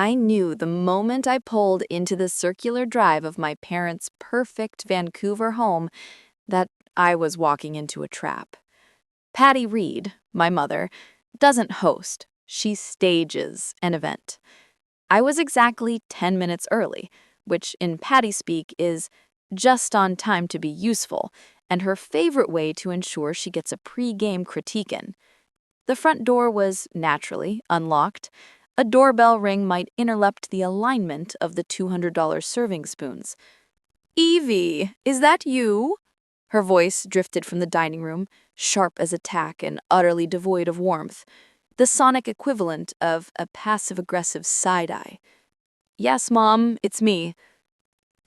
I knew the moment I pulled into the circular drive of my parents' perfect Vancouver home that I was walking into a trap. Patty Reed, my mother, doesn't host, she stages an event. I was exactly 10 minutes early, which in Patty speak is just on time to be useful, and her favorite way to ensure she gets a pre-game critique in. The front door was, naturally, unlocked. A doorbell ring might interrupt the alignment of the $200 serving spoons. "Evie, is that you?" Her voice drifted from the dining room, sharp as a tack and utterly devoid of warmth, the sonic equivalent of a passive-aggressive side-eye. "Yes, Mom, it's me."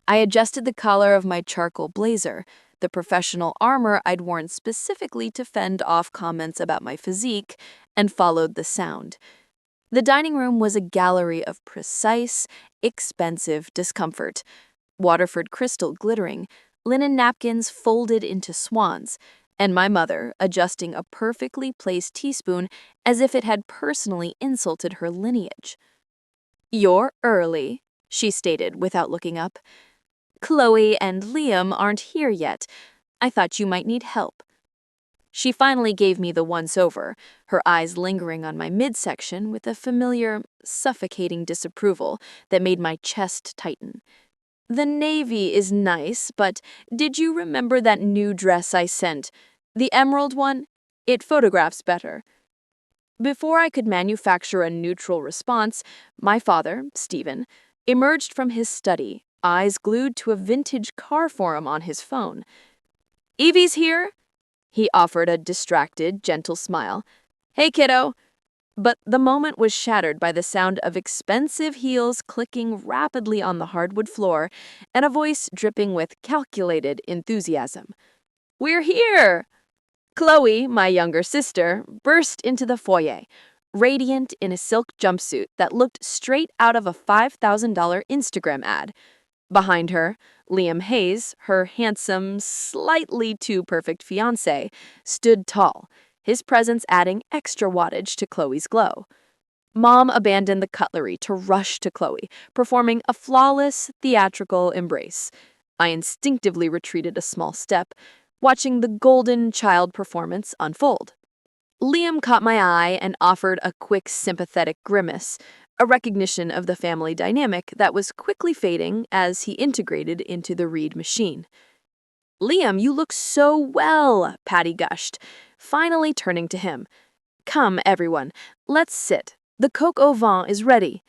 I adjusted the collar of my charcoal blazer, the professional armor I'd worn specifically to fend off comments about my physique, and followed the sound. The dining room was a gallery of precise, expensive discomfort. Waterford crystal glittering, linen napkins folded into swans, and my mother adjusting a perfectly placed teaspoon as if it had personally insulted her lineage. "You're early," she stated without looking up. "Chloe and Liam aren't here yet. I thought you might need help." She finally gave me the once-over, her eyes lingering on my midsection with a familiar, suffocating disapproval that made my chest tighten. "The navy is nice, but did you remember that new dress I sent? The emerald one? It photographs better." Before I could manufacture a neutral response, my father, Stephen, emerged from his study, eyes glued to a vintage car forum on his phone. "Evie's here?" He offered a distracted, gentle smile. "Hey, kiddo." But the moment was shattered by the sound of expensive heels clicking rapidly on the hardwood floor and a voice dripping with calculated enthusiasm. "We're here!" Chloe, my younger sister, burst into the foyer, radiant in a silk jumpsuit that looked straight out of a $5,000 Instagram ad. Behind her, Liam Hayes, her handsome, slightly too perfect fiancé, stood tall, his presence adding extra wattage to Chloe's glow. Mom abandoned the cutlery to rush to Chloe, performing a flawless, theatrical embrace. I instinctively retreated a small step, watching the golden child performance unfold. Liam caught my eye and offered a quick, sympathetic grimace, a recognition of the family dynamic that was quickly fading as he integrated into the Reed machine. "Liam, you look so well," Patty gushed, finally turning to him. "Come, everyone, let's sit. The coq au vin is ready."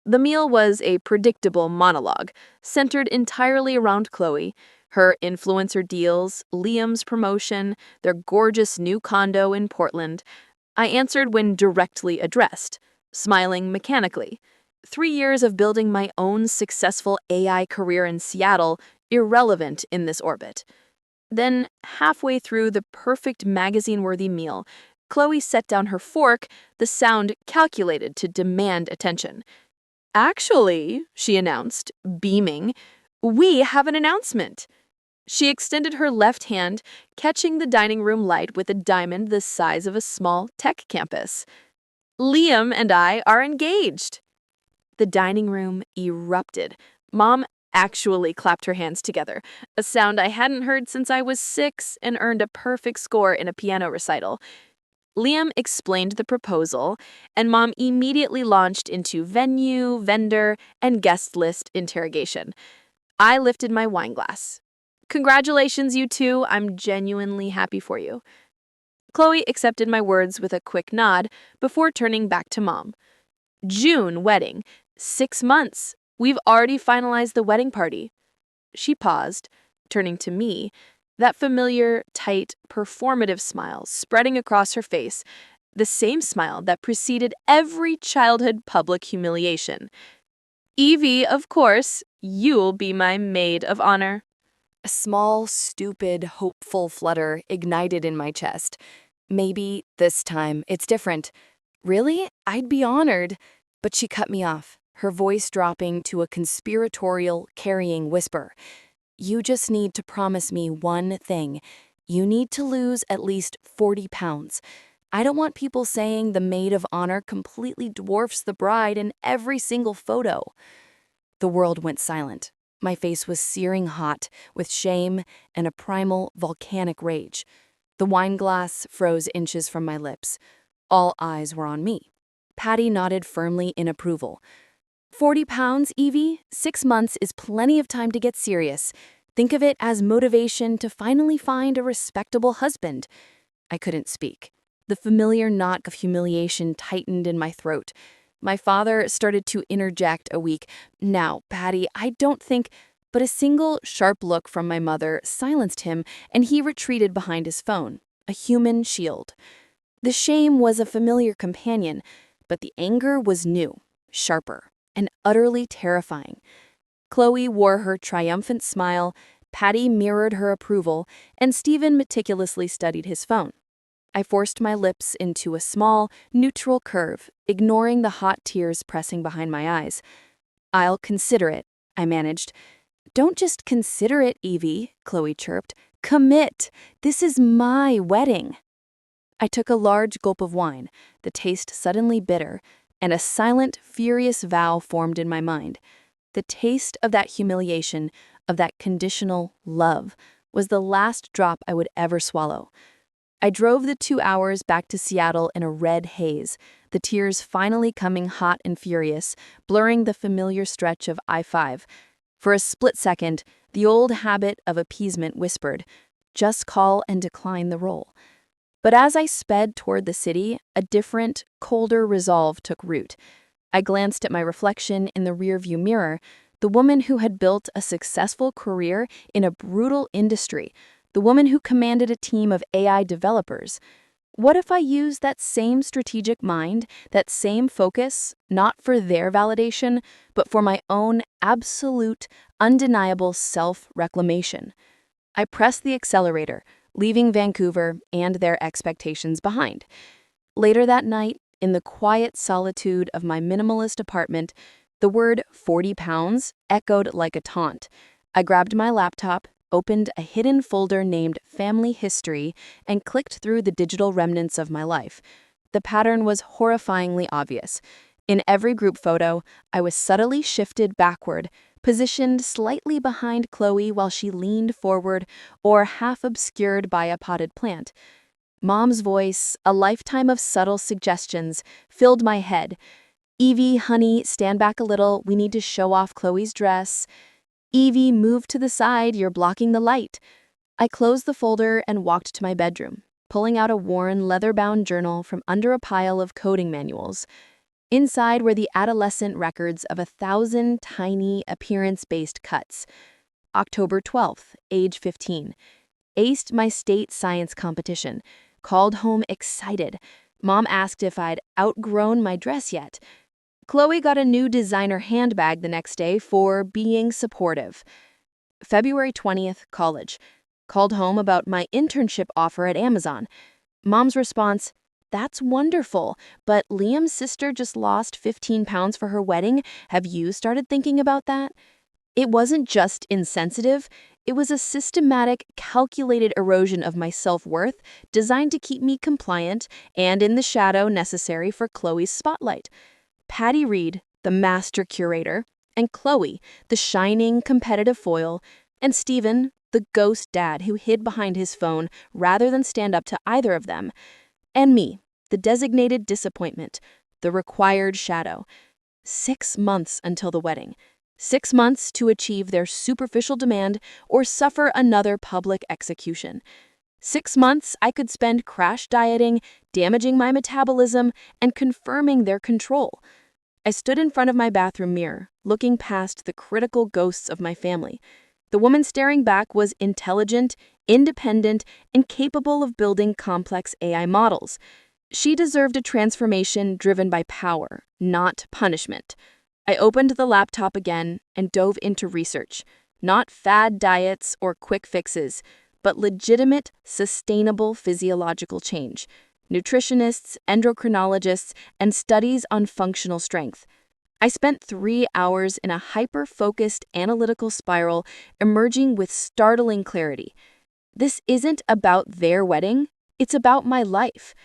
The meal was a predictable monologue, centered entirely around Chloe, her influencer deals, Liam's promotion, their gorgeous new condo in Portland. I answered when directly addressed, smiling mechanically. 3 years of building my own successful AI career in Seattle, irrelevant in this orbit. Then, halfway through the perfect magazine-worthy meal, Chloe set down her fork, the sound calculated to demand attention. "Actually," she announced, beaming, "we have an announcement." She extended her left hand, catching the dining room light with a diamond the size of a small tech campus. "Liam and I are engaged." The dining room erupted. Mom actually clapped her hands together, a sound I hadn't heard since I was 6 and earned a perfect score in a piano recital. Liam explained the proposal, and Mom immediately launched into venue, vendor, and guest list interrogation. I lifted my wine glass. "Congratulations, you two. I'm genuinely happy for you." Chloe accepted my words with a quick nod before turning back to Mom. "June wedding. 6 months. We've already finalized the wedding party." She paused, turning to me, that familiar, tight, performative smile spreading across her face, the same smile that preceded every childhood public humiliation. "Evie, of course, you'll be my maid of honor." A small, stupid, hopeful flutter ignited in my chest. Maybe this time it's different. Really? I'd be honored. But she cut me off, her voice dropping to a conspiratorial, carrying whisper. "You just need to promise me one thing. You need to lose at least 40 pounds. I don't want people saying the maid of honor completely dwarfs the bride in every single photo. The world went silent. My face was searing hot with shame and a primal, volcanic rage. The wine glass froze inches from my lips. All eyes were on me. Patty nodded firmly in approval. 40 pounds, Evie? 6 months is plenty of time to get serious. Think of it as motivation to finally find a respectable husband. I couldn't speak. The familiar knot of humiliation tightened in my throat. My father started to interject a weak, "Now, Patty, I don't think," but a single sharp look from my mother silenced him, and he retreated behind his phone, a human shield. The shame was a familiar companion, but the anger was new, sharper, and utterly terrifying. Chloe wore her triumphant smile, Patty mirrored her approval, and Stephen meticulously studied his phone. I forced my lips into a small, neutral curve, ignoring the hot tears pressing behind my eyes. "I'll consider it," I managed. "Don't just consider it, Evie," Chloe chirped. "Commit! This is my wedding." I took a large gulp of wine, the taste suddenly bitter, and a silent, furious vow formed in my mind. The taste of that humiliation, of that conditional love, was the last drop I would ever swallow. I drove the 2 hours back to Seattle in a red haze, the tears finally coming hot and furious, blurring the familiar stretch of I-5. For a split second, the old habit of appeasement whispered, "Just call and decline the role." But as I sped toward the city, a different, colder resolve took root. I glanced at my reflection in the rearview mirror, the woman who had built a successful career in a brutal industry, the woman who commanded a team of AI developers. What if I used that same strategic mind, that same focus, not for their validation, but for my own absolute, undeniable self-reclamation? I pressed the accelerator, leaving Vancouver and their expectations behind. Later that night, in the quiet solitude of my minimalist apartment, the word 40 pounds echoed like a taunt. I grabbed my laptop, opened a hidden folder named Family History, and clicked through the digital remnants of my life. The pattern was horrifyingly obvious. In every group photo, I was subtly shifted backward, positioned slightly behind Chloe while she leaned forward, or half obscured by a potted plant. Mom's voice, a lifetime of subtle suggestions, filled my head. "Evie, honey, stand back a little. We need to show off Chloe's dress. Evie, move to the side. You're blocking the light." I closed the folder and walked to my bedroom, pulling out a worn, leather-bound journal from under a pile of coding manuals. Inside were the adolescent records of 1,000 tiny, appearance-based cuts. October 12th, age 15. Aced my state science competition. Called home excited. Mom asked if I'd outgrown my dress yet. Chloe got a new designer handbag the next day for being supportive. February 20th, college. Called home about my internship offer at Amazon. Mom's response, "That's wonderful, but Liam's sister just lost 15 pounds for her wedding. Have you started thinking about that?" It wasn't just insensitive. It was a systematic, calculated erosion of my self-worth designed to keep me compliant and in the shadow necessary for Chloe's spotlight. Patty Reed, the master curator, and Chloe, the shining, competitive foil, and Stephen, the ghost dad who hid behind his phone rather than stand up to either of them, and me, the designated disappointment, the required shadow. 6 months until the wedding. 6 months to achieve their superficial demand or suffer another public execution. 6 months I could spend crash dieting, damaging my metabolism, and confirming their control. I stood in front of my bathroom mirror, looking past the critical ghosts of my family. The woman staring back was intelligent, independent, and capable of building complex AI models. She deserved a transformation driven by power, not punishment. I opened the laptop again and dove into research. Not fad diets or quick fixes, but legitimate, sustainable physiological change. Nutritionists, endocrinologists, and studies on functional strength. I spent 3 hours in a hyper-focused analytical spiral, emerging with startling clarity. This isn't about their wedding, it's about my life.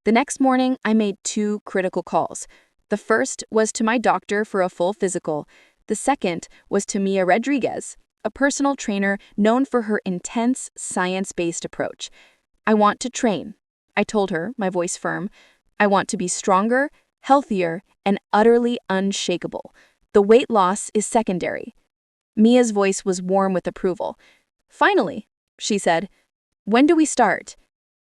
The next morning, I made 2 critical calls. The first was to my doctor for a full physical. The second was to Mia Rodriguez, a personal trainer known for her intense, science-based approach. I want to train, I told her, my voice firm. I want to be stronger, healthier, and utterly unshakable. The weight loss is secondary. Mia's voice was warm with approval. Finally, she said, when do we start?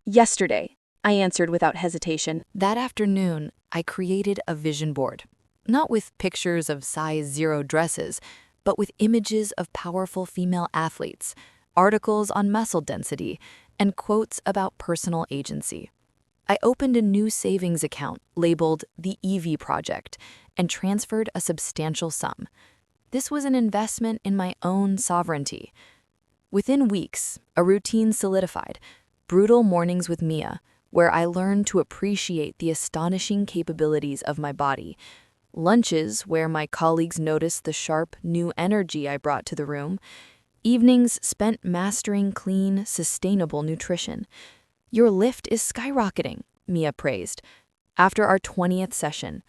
Yesterday, I answered without hesitation. That afternoon, I created a vision board. Not with pictures of size 0 dresses, but with images of powerful female athletes, articles on muscle density, and quotes about personal agency. I opened a new savings account labeled the Evie Project and transferred a substantial sum. This was an investment in my own sovereignty. Within weeks, a routine solidified, brutal mornings with Mia, where I learned to appreciate the astonishing capabilities of my body, lunches where my colleagues noticed the sharp, new energy I brought to the room, evenings spent mastering clean, sustainable nutrition. Your lift is skyrocketing, Mia praised. After our 20th session,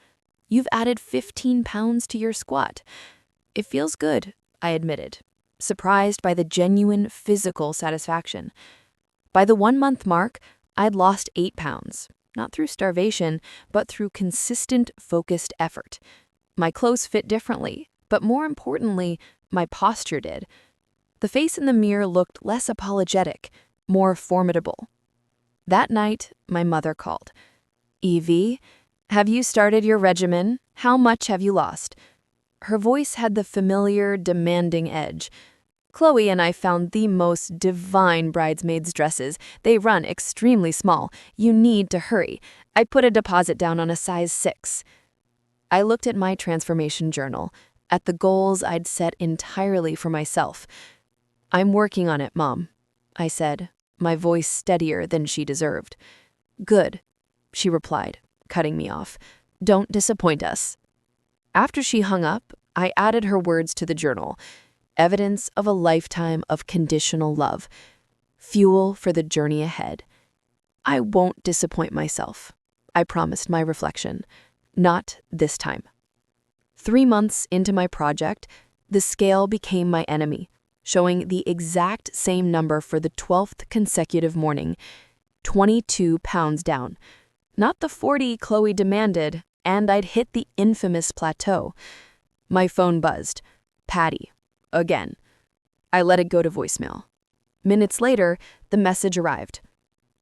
you've added 15 pounds to your squat. It feels good, I admitted, surprised by the genuine physical satisfaction. By the 1-month mark, I'd lost 8 pounds, not through starvation, but through consistent, focused effort. My clothes fit differently, but more importantly, my posture did. The face in the mirror looked less apologetic, more formidable. That night, my mother called. Evie, have you started your regimen? How much have you lost? Her voice had the familiar, demanding edge. Chloe and I found the most divine bridesmaids' dresses. They run extremely small. You need to hurry. I put a deposit down on a size 6. I looked at my transformation journal, at the goals I'd set entirely for myself. I'm working on it, Mom, I said, my voice steadier than she deserved. Good, she replied, cutting me off. Don't disappoint us. After she hung up, I added her words to the journal. Evidence of a lifetime of conditional love. Fuel for the journey ahead. I won't disappoint myself, I promised my reflection. Not this time. 3 months into my project, the scale became my enemy, showing the exact same number for the 12th consecutive morning, 22 pounds down. Not the 40 Chloe demanded, and I'd hit the infamous plateau. My phone buzzed. Patty. Again. I let it go to voicemail. Minutes later, the message arrived.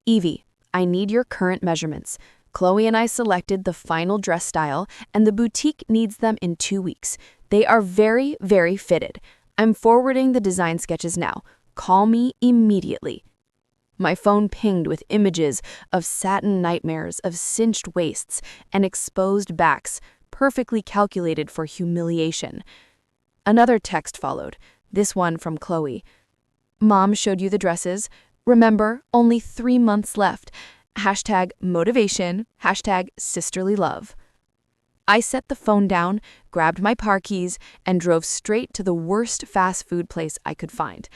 Evie, I need your current measurements. Chloe and I selected the final dress style, and the boutique needs them in 2 weeks. They are very, very fitted. I'm forwarding the design sketches now. Call me immediately. My phone pinged with images of satin nightmares, of cinched waists, and exposed backs, perfectly calculated for humiliation. Another text followed, this one from Chloe. Mom showed you the dresses. Remember, only 3 months left. #motivation, #sisterly love. I set the phone down, grabbed my car keys, and drove straight to the worst fast food place I could find.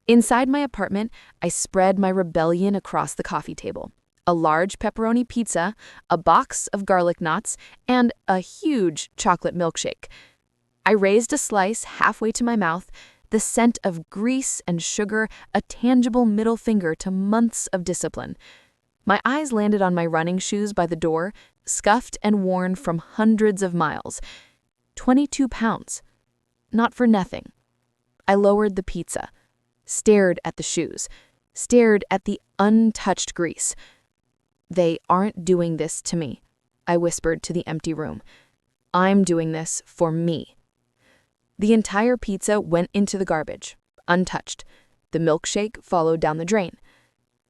Inside my apartment, I spread my rebellion across the coffee table. A large pepperoni pizza, a box of garlic knots, and a huge chocolate milkshake. I raised a slice halfway to my mouth, the scent of grease and sugar, a tangible middle finger to months of discipline. My eyes landed on my running shoes by the door, scuffed and worn from hundreds of miles. 22 pounds. Not for nothing. I lowered the pizza, stared at the shoes, stared at the untouched grease. They aren't doing this to me, I whispered to the empty room. I'm doing this for me. The entire pizza went into the garbage, untouched. The milkshake followed down the drain.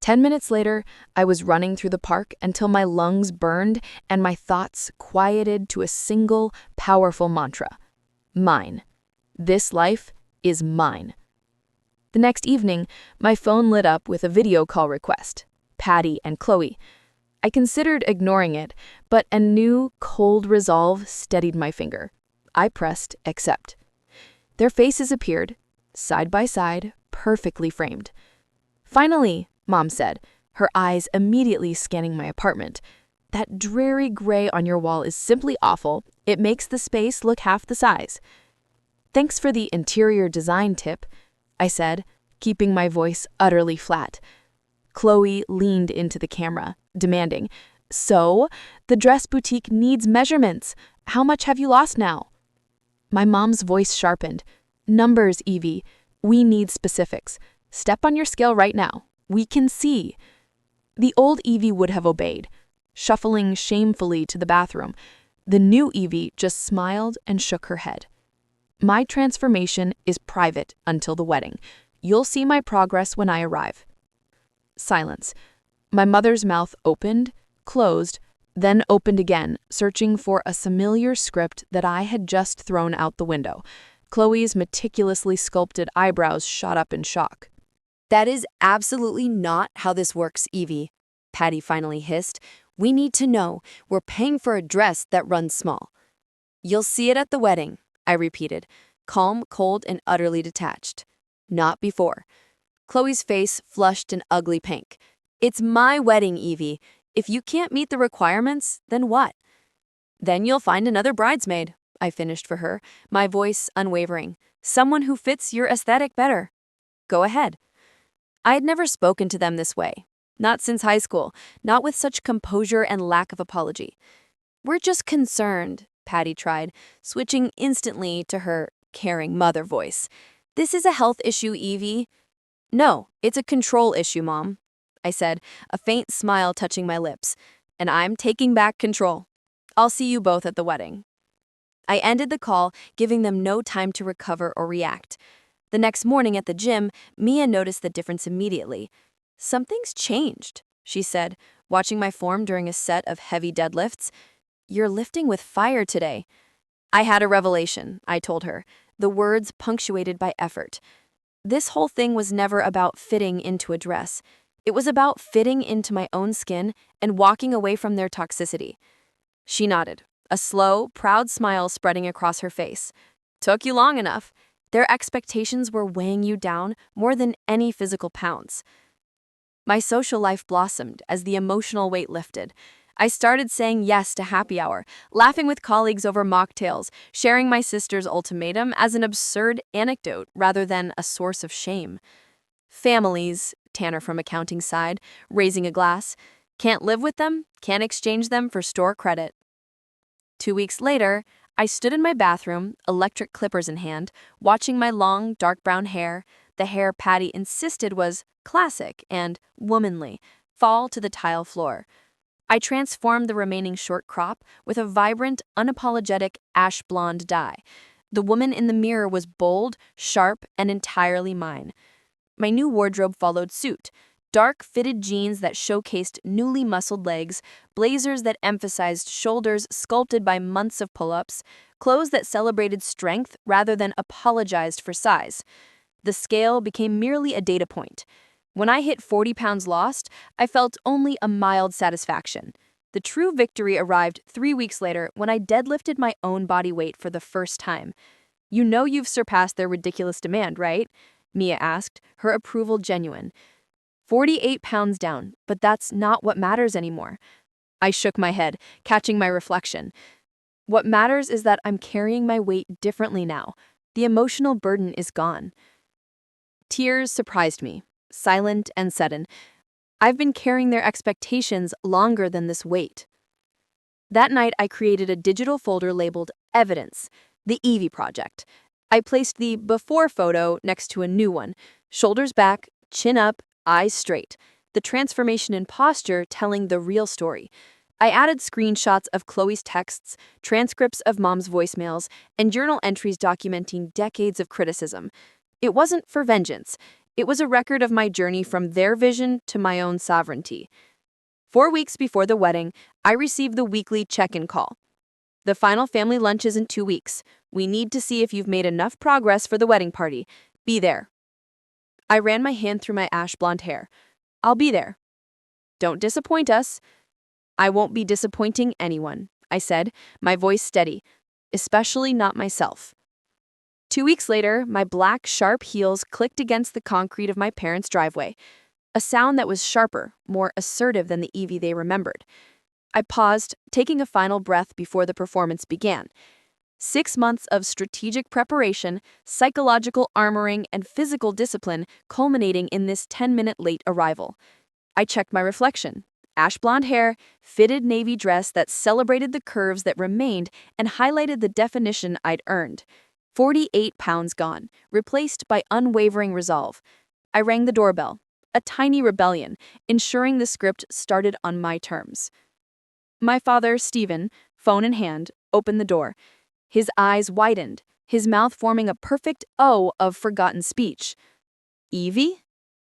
10 minutes later, I was running through the park until my lungs burned and my thoughts quieted to a single, powerful mantra. Mine. This life is mine. The next evening, my phone lit up with a video call request. Patty and Chloe. I considered ignoring it, but a new, cold resolve steadied my finger. I pressed accept. Their faces appeared, side by side, perfectly framed. Finally, Mom said, her eyes immediately scanning my apartment. "That dreary gray on your wall is simply awful. It makes the space look half the size." "Thanks for the interior design tip," I said, keeping my voice utterly flat. Chloe leaned into the camera, demanding, "So, the dress boutique needs measurements. How much have you lost now?" My mom's voice sharpened. "Numbers, Evie. We need specifics. Step on your scale right now. We can see." The old Evie would have obeyed, shuffling shamefully to the bathroom. The new Evie just smiled and shook her head. "My transformation is private until the wedding. You'll see my progress when I arrive." Silence. My mother's mouth opened, closed, then opened again, searching for a familiar script that I had just thrown out the window. Chloe's meticulously sculpted eyebrows shot up in shock. "That is absolutely not how this works, Evie," Patty finally hissed. "We need to know. We're paying for a dress that runs small." "You'll see it at the wedding," I repeated, calm, cold, and utterly detached. "Not before." Chloe's face flushed an ugly pink. "It's my wedding, Evie. If you can't meet the requirements, then what?" "Then you'll find another bridesmaid," I finished for her, my voice unwavering. "Someone who fits your aesthetic better. Go ahead." I had never spoken to them this way. Not since high school, not with such composure and lack of apology. "We're just concerned," Patty tried, switching instantly to her caring mother voice. "This is a health issue, Evie." "No, it's a control issue, Mom," I said, a faint smile touching my lips. "And I'm taking back control. I'll see you both at the wedding." I ended the call, giving them no time to recover or react. The next morning at the gym, Mia noticed the difference immediately. "Something's changed," she said, watching my form during a set of heavy deadlifts. "You're lifting with fire today." "I had a revelation," I told her, the words punctuated by effort. This whole thing was never about fitting into a dress. It was about fitting into my own skin and walking away from their toxicity. She nodded, a slow, proud smile spreading across her face. "Took you long enough. Their expectations were weighing you down more than any physical pounds." My social life blossomed as the emotional weight lifted. I started saying yes to happy hour, laughing with colleagues over mocktails, sharing my sister's ultimatum as an absurd anecdote rather than a source of shame. "Families," Tanner from accounting sighed, raising a glass. "Can't live with them, can't exchange them for store credit." 2 weeks later, I stood in my bathroom, electric clippers in hand, watching my long, dark brown hair, the hair Patty insisted was classic and womanly, fall to the tile floor. I transformed the remaining short crop with a vibrant, unapologetic ash blonde dye. The woman in the mirror was bold, sharp, and entirely mine. My new wardrobe followed suit. Dark, fitted jeans that showcased newly muscled legs, blazers that emphasized shoulders sculpted by months of pull-ups, clothes that celebrated strength rather than apologized for size. The scale became merely a data point. When I hit 40 pounds lost, I felt only a mild satisfaction. The true victory arrived 3 weeks later when I deadlifted my own body weight for the first time. "You know you've surpassed their ridiculous demand, right?" Mia asked, her approval genuine. 48 pounds down, but that's not what matters anymore. I shook my head, catching my reflection. What matters is that I'm carrying my weight differently now. The emotional burden is gone. Tears surprised me, silent and sudden. I've been carrying their expectations longer than this weight. That night, I created a digital folder labeled Evidence, the Evie Project. I placed the before photo next to a new one, shoulders back, chin up, eyes straight, the transformation in posture telling the real story. I added screenshots of Chloe's texts, transcripts of Mom's voicemails, and journal entries documenting decades of criticism. It wasn't for vengeance. It was a record of my journey from their vision to my own sovereignty. 4 weeks before the wedding, I received the weekly check-in call. "The final family lunch is in 2 weeks. We need to see if you've made enough progress for the wedding party. Be there." I ran my hand through my ash blonde hair. "I'll be there." "Don't disappoint us." "I won't be disappointing anyone," I said, my voice steady, "especially not myself." 2 weeks later, my black, sharp heels clicked against the concrete of my parents' driveway. a sound that was sharper, more assertive than the Evie they remembered. I paused, taking a final breath before the performance began. 6 months of strategic preparation, psychological armoring, and physical discipline culminating in this 10-minute late arrival. I checked my reflection. Ash blonde hair, fitted navy dress that celebrated the curves that remained and highlighted the definition I'd earned. 48 pounds gone, replaced by unwavering resolve. I rang the doorbell, a tiny rebellion, ensuring the script started on my terms. My father, Stephen, phone in hand, opened the door. His eyes widened, his mouth forming a perfect O of forgotten speech. Evie?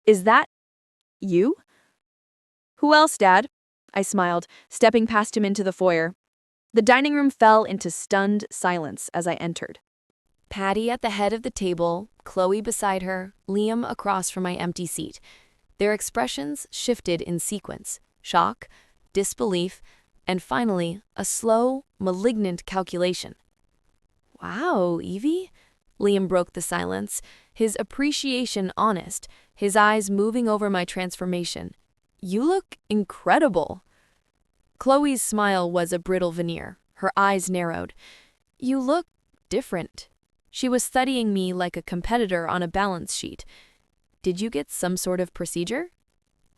Is that you? Who else, Dad? I smiled, stepping past him into the foyer. The dining room fell into stunned silence as I entered. Patty at the head of the table, Chloe beside her, Liam across from my empty seat. Their expressions shifted in sequence: shock, disbelief, and finally, a slow, malignant calculation. Wow, Evie? Liam broke the silence, his appreciation honest, his eyes moving over my transformation. You look incredible. Chloe's smile was a brittle veneer, her eyes narrowed. You look different. She was studying me like a competitor on a balance sheet. Did you get some sort of procedure?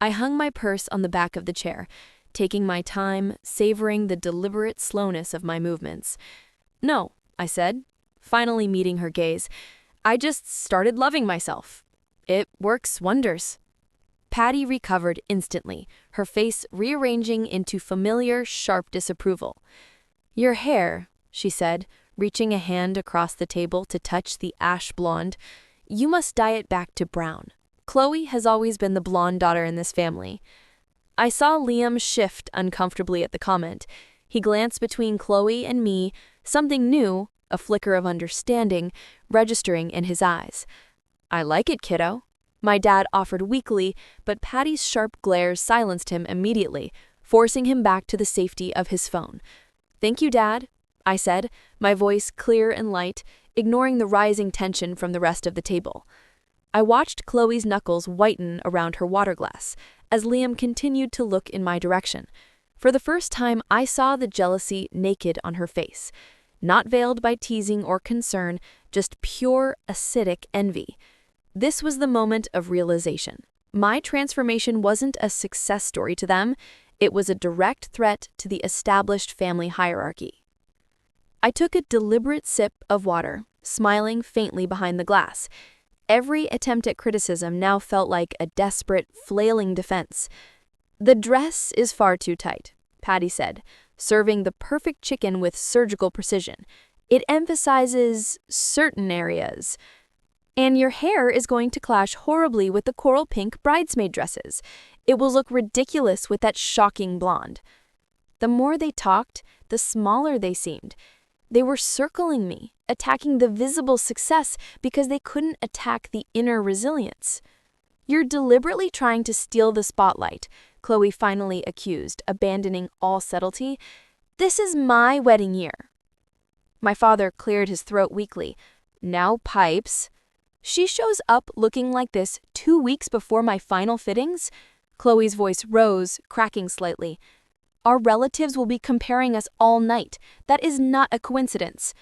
I hung my purse on the back of the chair, taking my time, savoring the deliberate slowness of my movements. No, I said, finally meeting her gaze. I just started loving myself. It works wonders. Patty recovered instantly, her face rearranging into familiar, sharp disapproval. Your hair, she said, reaching a hand across the table to touch the ash blonde. You must dye it back to brown. Chloe has always been the blonde daughter in this family. I saw Liam shift uncomfortably at the comment. He glanced between Chloe and me, something new, a flicker of understanding, registering in his eyes. I like it, kiddo. My dad offered weakly, but Patty's sharp glares silenced him immediately, forcing him back to the safety of his phone. Thank you, Dad, I said, my voice clear and light, ignoring the rising tension from the rest of the table. I watched Chloe's knuckles whiten around her water glass as Liam continued to look in my direction. For the first time, I saw the jealousy naked on her face, not veiled by teasing or concern, just pure, acidic envy. This was the moment of realization. My transformation wasn't a success story to them, it was a direct threat to the established family hierarchy. I took a deliberate sip of water, smiling faintly behind the glass. Every attempt at criticism now felt like a desperate, flailing defense. The dress is far too tight, Patty said, serving the perfect chicken with surgical precision. It emphasizes certain areas. And your hair is going to clash horribly with the coral pink bridesmaid dresses. It will look ridiculous with that shocking blonde. The more they talked, the smaller they seemed. They were circling me, attacking the visible success because they couldn't attack the inner resilience. You're deliberately trying to steal the spotlight, Chloe finally accused, abandoning all subtlety. This is my wedding year. My father cleared his throat weakly. Now pipes. She shows up looking like this 2 weeks before my final fittings? Chloe's voice rose, cracking slightly. Our relatives will be comparing us all night. That is not a coincidence.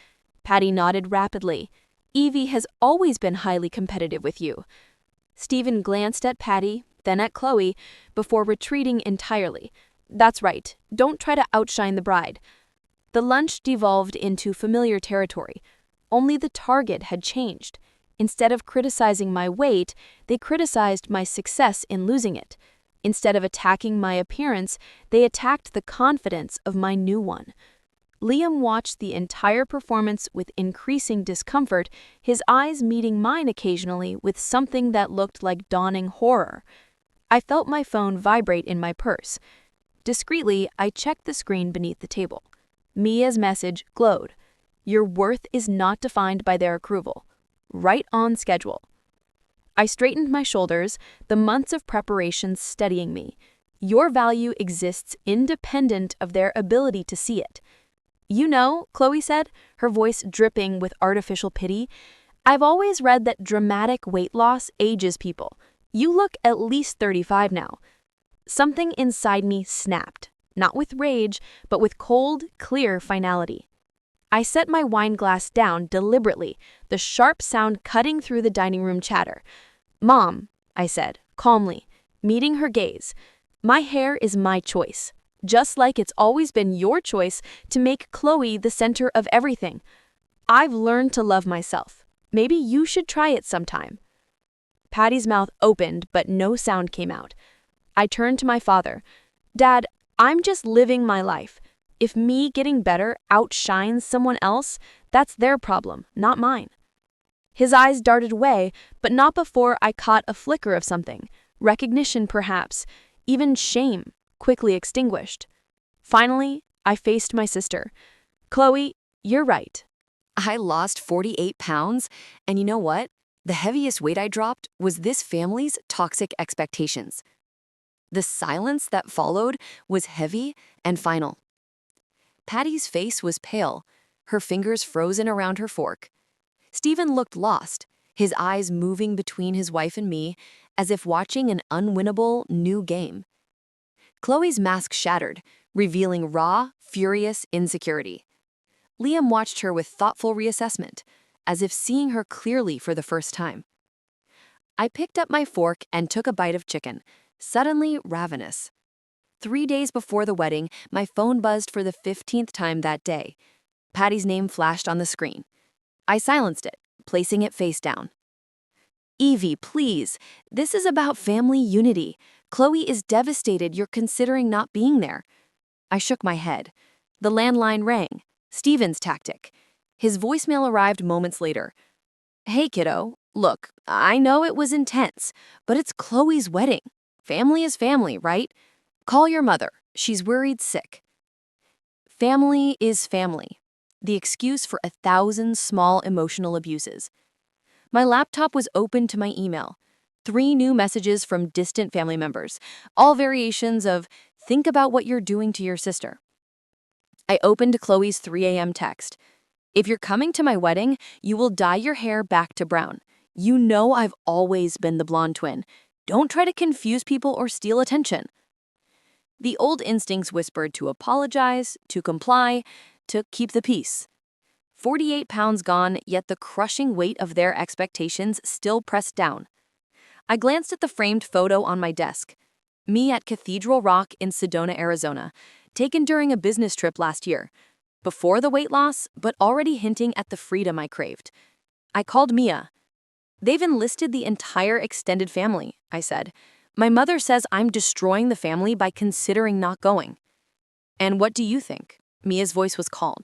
Patty nodded rapidly. Evie has always been highly competitive with you. Stephen glanced at Patty, then at Chloe, before retreating entirely. That's right. Don't try to outshine the bride. The lunch devolved into familiar territory. Only the target had changed. Instead of criticizing my weight, they criticized my success in losing it. Instead of attacking my appearance, they attacked the confidence of my new one. Liam watched the entire performance with increasing discomfort, his eyes meeting mine occasionally with something that looked like dawning horror. I felt my phone vibrate in my purse. Discreetly, I checked the screen beneath the table. Mia's message glowed. Your worth is not defined by their approval. Right on schedule. I straightened my shoulders, the months of preparation steadying me. Your value exists independent of their ability to see it. You know, Chloe said, her voice dripping with artificial pity, I've always read that dramatic weight loss ages people. You look at least 35 now." Something inside me snapped, not with rage, but with cold, clear finality. I set my wine glass down deliberately, the sharp sound cutting through the dining room chatter. "Mom," I said, calmly, meeting her gaze, "my hair is my choice, just like it's always been your choice to make Chloe the center of everything. I've learned to love myself. Maybe you should try it sometime." Patty's mouth opened, but no sound came out. I turned to my father. "Dad, I'm just living my life. If me getting better outshines someone else, that's their problem, not mine." His eyes darted away, but not before I caught a flicker of something. Recognition, perhaps. Even shame, quickly extinguished. Finally, I faced my sister. "Chloe, you're right." I lost 48 pounds, and you know what? The heaviest weight I dropped was this family's toxic expectations. The silence that followed was heavy and final. Patty's face was pale, her fingers frozen around her fork. Stephen looked lost, his eyes moving between his wife and me, as if watching an unwinnable new game. Chloe's mask shattered, revealing raw, furious insecurity. Liam watched her with thoughtful reassessment, as if seeing her clearly for the first time. I picked up my fork and took a bite of chicken, suddenly ravenous. 3 days before the wedding, my phone buzzed for the 15th time that day. Patty's name flashed on the screen. I silenced it, placing it face down. "Evie, please. This is about family unity. Chloe is devastated you're considering not being there." I shook my head. The landline rang. Stephen's tactic. His voicemail arrived moments later. "Hey, kiddo. Look, I know it was intense, but it's Chloe's wedding. Family is family, right? Call your mother. She's worried sick." Family is family. The excuse for 1,000 small emotional abuses. My laptop was open to my email. 3 new messages from distant family members, all variations of, "Think about what you're doing to your sister." I opened Chloe's 3 a.m. text. "If you're coming to my wedding, you will dye your hair back to brown. You know I've always been the blonde twin. Don't try to confuse people or steal attention." The old instincts whispered to apologize, to comply, to keep the peace. 48 pounds gone, yet the crushing weight of their expectations still pressed down. I glanced at the framed photo on my desk. Me at Cathedral Rock in Sedona, Arizona, taken during a business trip last year. Before the weight loss, but already hinting at the freedom I craved. I called Mia. "They've enlisted the entire extended family," I said. "My mother says I'm destroying the family by considering not going." "And what do you think?" Mia's voice was calm.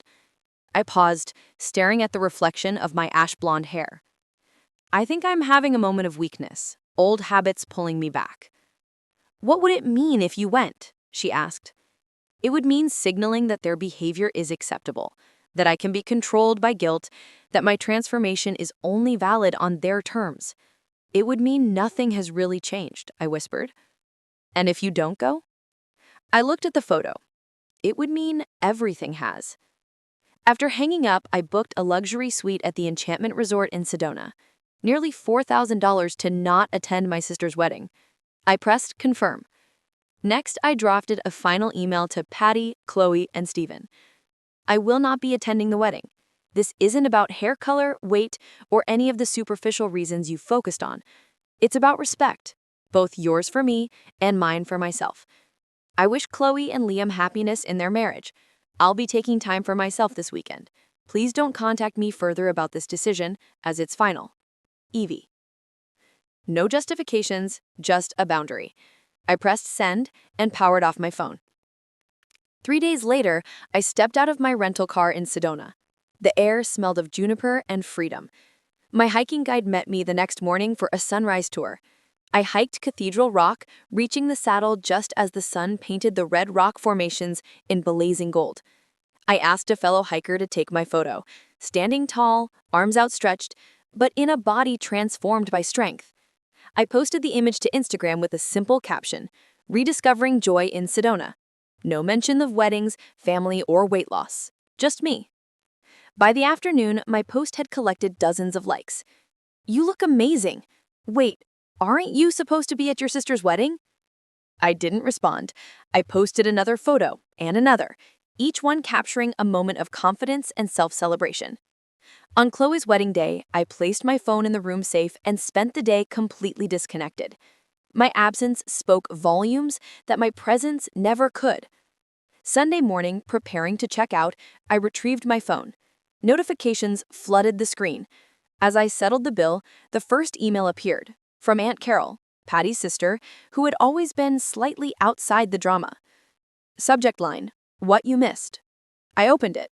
I paused, staring at the reflection of my ash blonde hair. "I think I'm having a moment of weakness, old habits pulling me back." "What would it mean if you went?" she asked. "It would mean signaling that their behavior is acceptable, that I can be controlled by guilt, that my transformation is only valid on their terms. It would mean nothing has really changed," I whispered. "And if you don't go?" I looked at the photo. It would mean everything has. After hanging up, I booked a luxury suite at the Enchantment Resort in Sedona. Nearly $4,000 to not attend my sister's wedding. I pressed confirm. Next, I drafted a final email to Patty, Chloe, and Stephen. "I will not be attending the wedding. This isn't about hair color, weight, or any of the superficial reasons you focused on. It's about respect, both yours for me and mine for myself. I wish Chloe and Liam happiness in their marriage. I'll be taking time for myself this weekend. Please don't contact me further about this decision, as it's final. Evie." No justifications, just a boundary. I pressed send and powered off my phone. 3 days later, I stepped out of my rental car in Sedona. The air smelled of juniper and freedom. My hiking guide met me the next morning for a sunrise tour. I hiked Cathedral Rock, reaching the saddle just as the sun painted the red rock formations in blazing gold. I asked a fellow hiker to take my photo, standing tall, arms outstretched, but in a body transformed by strength. I posted the image to Instagram with a simple caption, "Rediscovering joy in Sedona." No mention of weddings, family, or weight loss. Just me. By the afternoon, my post had collected dozens of likes. "You look amazing. Wait, Aren't you supposed to be at your sister's wedding? I didn't respond. I posted another photo and another, each one capturing a moment of confidence and self-celebration. On Chloe's wedding day, I placed my phone in the room safe and spent the day completely disconnected. My absence spoke volumes that my presence never could. Sunday morning, preparing to check out, I retrieved my phone. Notifications flooded the screen. As I settled the bill, the first email appeared, from Aunt Carol, Patty's sister, who had always been slightly outside the drama. Subject line, "What you missed." I opened it.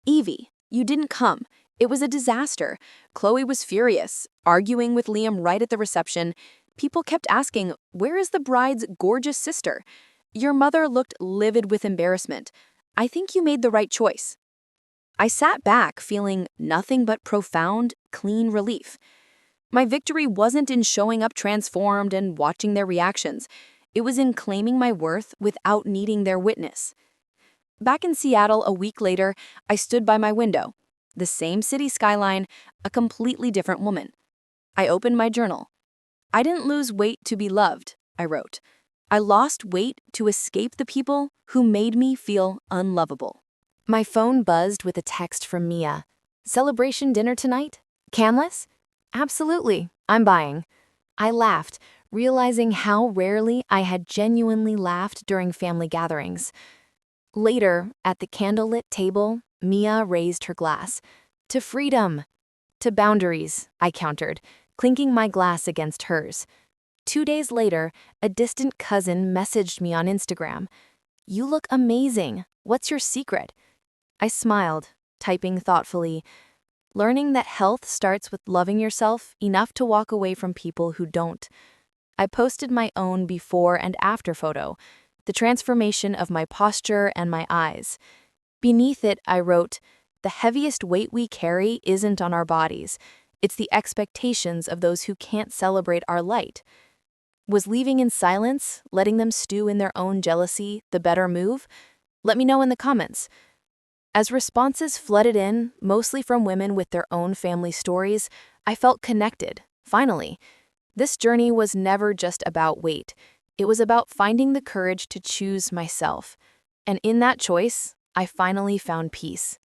"Evie, you didn't come. It was a disaster. Chloe was furious, arguing with Liam right at the reception. People kept asking, where is the bride's gorgeous sister? Your mother looked livid with embarrassment. I think you made the right choice." I sat back feeling nothing but profound, clean relief. My victory wasn't in showing up transformed and watching their reactions. It was in claiming my worth without needing their witness. Back in Seattle a week later, I stood by my window. The same city skyline, a completely different woman. I opened my journal. "I didn't lose weight to be loved," I wrote. "I lost weight to escape the people who made me feel unlovable." My phone buzzed with a text from Mia. "Celebration dinner tonight? Canless?" "Absolutely, I'm buying." I laughed, realizing how rarely I had genuinely laughed during family gatherings. Later, at the candlelit table, Mia raised her glass. "To freedom." "To boundaries," I countered, clinking my glass against hers. 2 days later, a distant cousin messaged me on Instagram. "You look amazing. What's your secret?" I smiled, typing thoughtfully. "Learning that health starts with loving yourself enough to walk away from people who don't." I posted my own before and after photo, the transformation of my posture and my eyes. Beneath it, I wrote, "The heaviest weight we carry isn't on our bodies. It's the expectations of those who can't celebrate our light." Was leaving in silence, letting them stew in their own jealousy, the better move? Let me know in the comments. As responses flooded in, mostly from women with their own family stories, I felt connected, finally. This journey was never just about weight. It was about finding the courage to choose myself. And in that choice, I finally found peace.